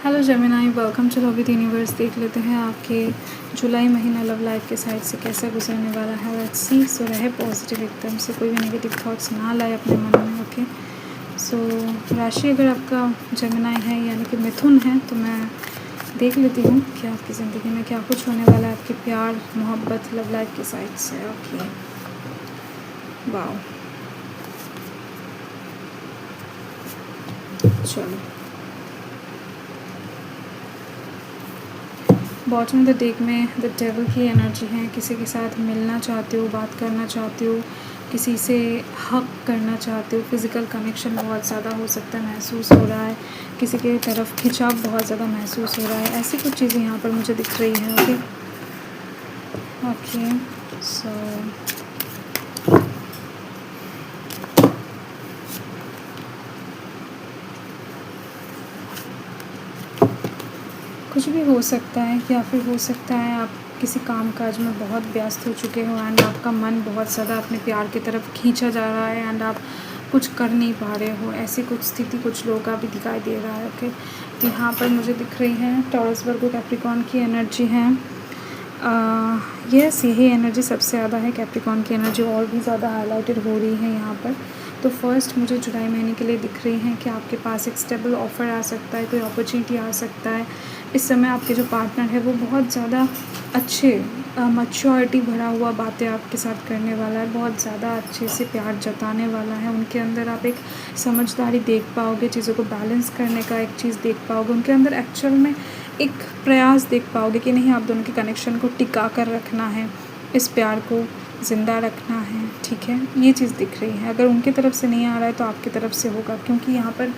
Hello Gemini, welcome to love with universe. देख लेते हैं आपके जुलाई महीना लव लाइफ के साइड से कैसा गुजरने वाला है। Let's see. सो रहे पॉजिटिव एकदम से, कोई भी नेगेटिव थॉट्स ना लाए अपने मन में। ओके, सो राशि अगर आपका जेमिनी है यानी कि मिथुन है तो मैं देख लेती हूँ कि आपकी ज़िंदगी में क्या कुछ होने वाला है आपके प्यार मोहब्बत लव लाइफ के साइड से। ओके, वाओ, चलो। बॉटम ऑफ द डेक में द डेविल की एनर्जी है। किसी के साथ मिलना चाहते हो, बात करना चाहते हो, किसी से हक करना चाहते हो, फिज़िकल कनेक्शन बहुत ज़्यादा हो सकता है, महसूस हो रहा है, किसी के तरफ खिंचाव बहुत ज़्यादा महसूस हो रहा है। ऐसी कुछ चीज़ें यहाँ पर मुझे दिख रही हैं। ओके ओके, सो कुछ भी हो सकता है, या फिर हो सकता है आप किसी काम काज में बहुत व्यस्त हो चुके हो एंड आपका मन बहुत ज़्यादा अपने प्यार की तरफ खींचा जा रहा है एंड आप कुछ कर नहीं पा रहे हो। ऐसी कुछ स्थिति कुछ लोगों का भी दिखाई दे रहा है। ओके, तो यहाँ पर मुझे दिख रही है टॉरस वर्गो कैप्रिकॉर्न की एनर्जी है। यस, यही एनर्जी सबसे ज़्यादा है। कैप्रिकॉर्न की एनर्जी और भी ज़्यादा हाईलाइटेड हो रही है यहाँ पर। तो फर्स्ट मुझे जुलाई महीने के लिए दिख रही है कि आपके पास एक स्टेबल ऑफ़र आ सकता है, कोई अपॉर्चुनिटी आ सकता है। इस समय आपके जो पार्टनर है वो बहुत ज़्यादा अच्छे मैच्योरिटी भरा हुआ बातें आपके साथ करने वाला है, बहुत ज़्यादा अच्छे से प्यार जताने वाला है। उनके अंदर आप एक समझदारी देख पाओगे, चीज़ों को बैलेंस करने का एक चीज़ देख पाओगे। उनके अंदर एक्चुअल में एक प्रयास देख पाओगे कि नहीं, आप दोनों के कनेक्शन को टिका कर रखना है, इस प्यार को ज़िंदा रखना है। ठीक है, ये चीज़ दिख रही है। अगर उनके तरफ से नहीं आ रहा है तो आपकी तरफ से होगा, क्योंकि यहाँ पर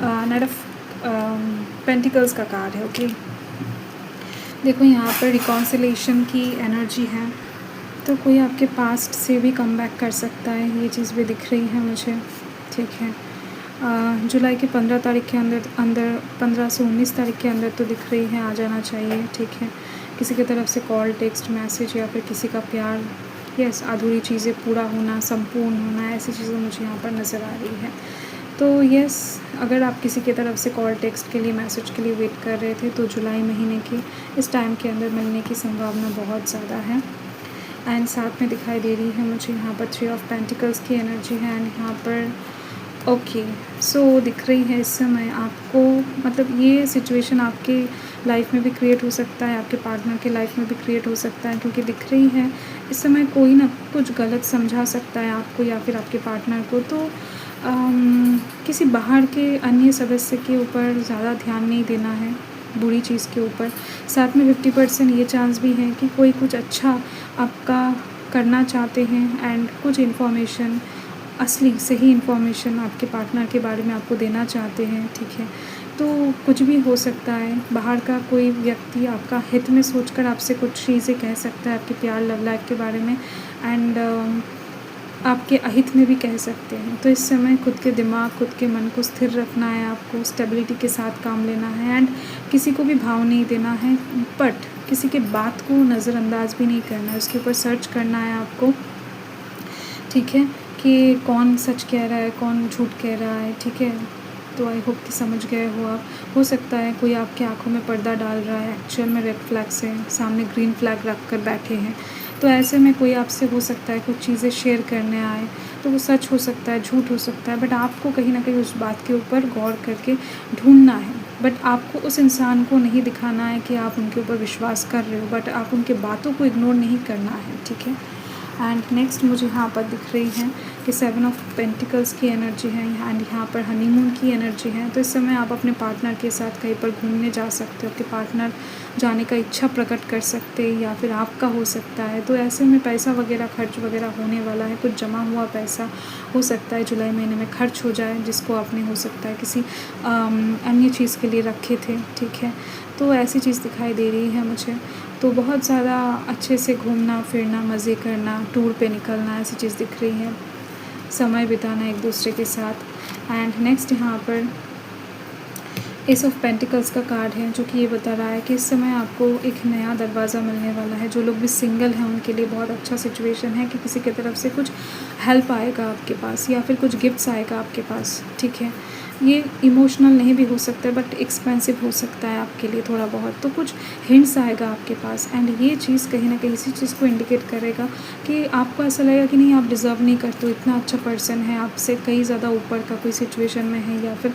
नाइट ऑफ पेंटिकल्स का कार्ड है। ओके, देखो यहाँ पर रिकॉन्सिलेशन की एनर्जी है, तो कोई आपके पास्ट से भी कम बैक कर सकता है, ये चीज़ भी दिख रही है मुझे। ठीक है, जुलाई के 15 तारीख के अंदर 15 से 19 तारीख के अंदर तो दिख रही है, आ जाना चाहिए। ठीक है, किसी की तरफ से कॉल, टेक्स्ट मैसेज या फिर किसी का प्यार, यस, अधूरी चीज़ें पूरा होना, संपूर्ण होना, ऐसी चीज़ें मुझे यहाँ पर नज़र आ रही है। तो यस, अगर आप किसी की तरफ से कॉल, टेक्स्ट के लिए, मैसेज के लिए वेट कर रहे थे तो जुलाई महीने के इस टाइम के अंदर मिलने की संभावना बहुत ज़्यादा है। एंड साथ में दिखाई दे रही है मुझे यहाँ पर 3 ऑफ पेंटिकल्स की एनर्जी है। एंड यहाँ पर ओके, सो दिख रही है इस समय आपको, मतलब ये सिचुएशन आपके लाइफ में भी क्रिएट हो सकता है, आपके पार्टनर के लाइफ में भी क्रिएट हो सकता है, क्योंकि दिख रही है इस समय कोई ना कुछ गलत समझा सकता है आपको या फिर आपके पार्टनर को। तो किसी बाहर के अन्य सदस्य के ऊपर ज़्यादा ध्यान नहीं देना है, बुरी चीज़ के ऊपर। साथ में 50% ये चांस भी है कि कोई कुछ अच्छा आपका करना चाहते हैं एंड कुछ इन्फॉर्मेशन, असली सही इन्फॉर्मेशन आपके पार्टनर के बारे में आपको देना चाहते हैं। ठीक है, तो कुछ भी हो सकता है। बाहर का कोई व्यक्ति आपका हित में सोचकर आपसे कुछ चीज़ें कह सकता है आपके प्यार लव लाइफ के बारे में, एंड आपके अहित में भी कह सकते हैं। तो इस समय खुद के दिमाग, खुद के मन को स्थिर रखना है, आपको स्टेबिलिटी के साथ काम लेना है एंड किसी को भी भाव नहीं देना है, बट किसी के बात को नज़रअंदाज भी नहीं करना है, उसके ऊपर सर्च करना है आपको। ठीक है, कि कौन सच कह रहा है, कौन झूठ कह रहा है। ठीक है, तो आई होप कि समझ गए हो आप। हो सकता है कोई आपकी आंखों में पर्दा डाल रहा है, एक्चुअल में रेड फ्लैग से सामने ग्रीन फ्लैग रख कर बैठे हैं। तो ऐसे में कोई आपसे हो सकता है कुछ चीज़ें शेयर करने आए, तो वो सच हो सकता है, झूठ हो सकता है, बट आपको कहीं ना कहीं उस बात के ऊपर गौर करके ढूंढना है। बट आपको उस इंसान को नहीं दिखाना है कि आप उनके ऊपर विश्वास कर रहे हो, बट आप उनके बातों को इग्नोर नहीं करना है। ठीक है, एंड नेक्स्ट मुझे यहाँ पर दिख रही है कि 7 ऑफ पेंटिकल्स की एनर्जी है एंड यहाँ पर हनीमून की एनर्जी है। तो इस समय आप अपने पार्टनर के साथ कहीं पर घूमने जा सकते हो, आपके पार्टनर जाने का इच्छा प्रकट कर सकते हैं या फिर आपका हो सकता है। तो ऐसे में पैसा वगैरह खर्च वगैरह होने वाला है, कुछ जमा हुआ पैसा हो सकता है जुलाई महीने में खर्च हो जाए, जिसको आपने हो सकता है किसी अन्य चीज़ के लिए रखे थे। ठीक है, तो ऐसी चीज़ दिखाई दे रही है मुझे। तो बहुत ज़्यादा अच्छे से घूमना फिरना, मज़े करना, टूर पे निकलना, ऐसी चीज़ दिख रही है, समय बिताना एक दूसरे के साथ। एंड नेक्स्ट यहाँ पर एस ऑफ पेंटिकल्स का कार्ड है, जो कि ये बता रहा है कि इस समय आपको एक नया दरवाज़ा मिलने वाला है। जो लोग भी सिंगल हैं उनके लिए बहुत अच्छा सिचुएशन है कि किसी की तरफ से कुछ हेल्प आएगा आपके पास या फिर कुछ गिफ्ट्स आएगा आपके पास। ठीक है, ये इमोशनल नहीं भी हो सकता है बट एक्सपेंसिव हो सकता है आपके लिए थोड़ा बहुत, तो कुछ हिंट्स आएगा आपके पास एंड ये चीज़ कहीं ना कहीं इसी चीज़ को इंडिकेट करेगा कि आपको ऐसा लगेगा कि नहीं आप डिज़र्व नहीं करते हो, इतना अच्छा पर्सन है, आपसे कहीं ज़्यादा ऊपर का कोई सिचुएशन में है या फिर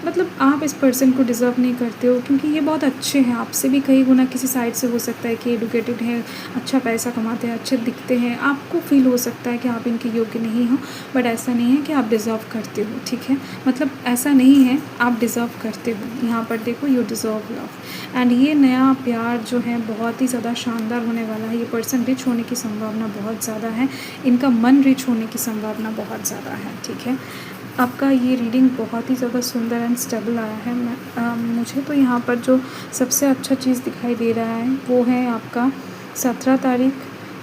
मतलब आप इस पर्सन को डिज़र्व नहीं करते हो क्योंकि ये बहुत अच्छे हैं, आपसे भी कई गुना किसी साइड से हो सकता है कि एडुकेटेड है, अच्छा पैसा कमाते हैं, अच्छे दिखते हैं, आपको फील हो सकता है कि आप इनके योग्य नहीं हो, बट ऐसा नहीं है कि आप डिज़र्व करते हो, ठीक है, मतलब ऐसा नहीं है, आप डिज़र्व करते हो। यहाँ पर देखो यू डिज़र्व लव एंड ये नया प्यार जो है बहुत ही ज़्यादा शानदार होने वाला है। ये पर्सन रिच होने की संभावना बहुत ज़्यादा है, इनका मन रिच होने की संभावना बहुत ज़्यादा है, ठीक है। आपका ये रीडिंग बहुत ही ज़्यादा सुंदर एंड स्टेबल आया है। मुझे तो यहाँ पर जो सबसे अच्छा चीज़ दिखाई दे रहा है वो है आपका 17 तारीख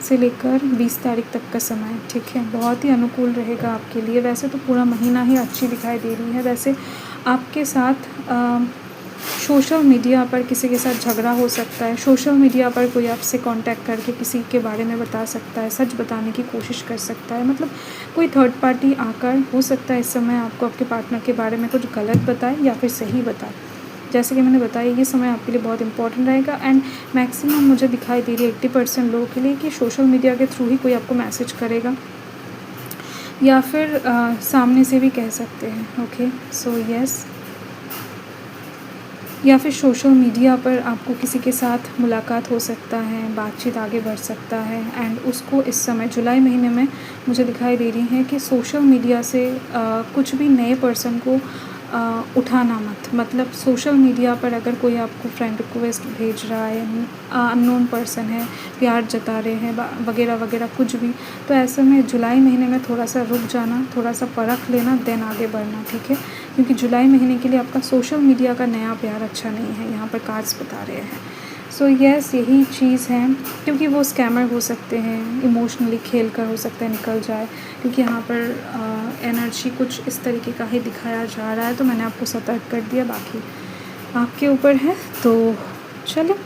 से लेकर 20 तारीख तक का समय, ठीक है, बहुत ही अनुकूल रहेगा आपके लिए। वैसे तो पूरा महीना ही अच्छी दिखाई दे रही है। वैसे आपके साथ सोशल मीडिया पर किसी के साथ झगड़ा हो सकता है, सोशल मीडिया पर कोई आपसे कांटेक्ट करके किसी के बारे में बता सकता है, सच बताने की कोशिश कर सकता है, मतलब कोई थर्ड पार्टी आकर हो सकता है इस समय आपको आपके पार्टनर के बारे में कुछ गलत बताए या फिर सही बताए। जैसे कि मैंने बताया ये समय आपके लिए बहुत इंपॉर्टेंट रहेगा एंड मैक्सिमम मुझे दिखाई दे रही है 80% लोगों के लिए कि सोशल मीडिया के थ्रू ही कोई आपको मैसेज करेगा या फिर सामने से भी कह सकते हैं, ओके, सो यस, या फिर सोशल मीडिया पर आपको किसी के साथ मुलाकात हो सकता है, बातचीत आगे बढ़ सकता है एंड उसको इस समय जुलाई महीने में मुझे दिखाई दे रही है कि सोशल मीडिया से कुछ भी नए पर्सन को उठाना मत, मतलब सोशल मीडिया पर अगर कोई आपको फ्रेंड रिक्वेस्ट भेज रहा है, अननोन पर्सन है, प्यार जता रहे हैं वगैरह वगैरह कुछ भी, तो ऐसे में जुलाई महीने में थोड़ा सा रुक जाना, थोड़ा सा परख लेना, देन आगे बढ़ना, ठीक है, क्योंकि जुलाई महीने के लिए आपका सोशल मीडिया का नया प्यार अच्छा नहीं है, यहाँ पर कार्ड्स बता रहे हैं। सो यस, यही चीज़ है, क्योंकि वो स्कैमर हो सकते हैं, इमोशनली खेल कर हो सकता है निकल जाए, क्योंकि यहाँ पर एनर्जी कुछ इस तरीके का ही दिखाया जा रहा है, तो मैंने आपको सतर्क कर दिया, बाकी आपके ऊपर है। तो चलो